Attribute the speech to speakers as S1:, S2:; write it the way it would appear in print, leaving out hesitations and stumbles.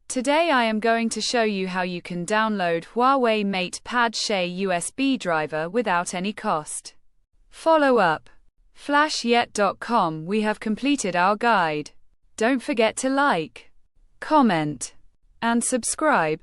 S1: Today I am going to show you how you can download Huawei MatePad SE USB driver without any cost. Follow up. Flashyet.com. We have completed our guide. Don't forget to like, comment, and subscribe.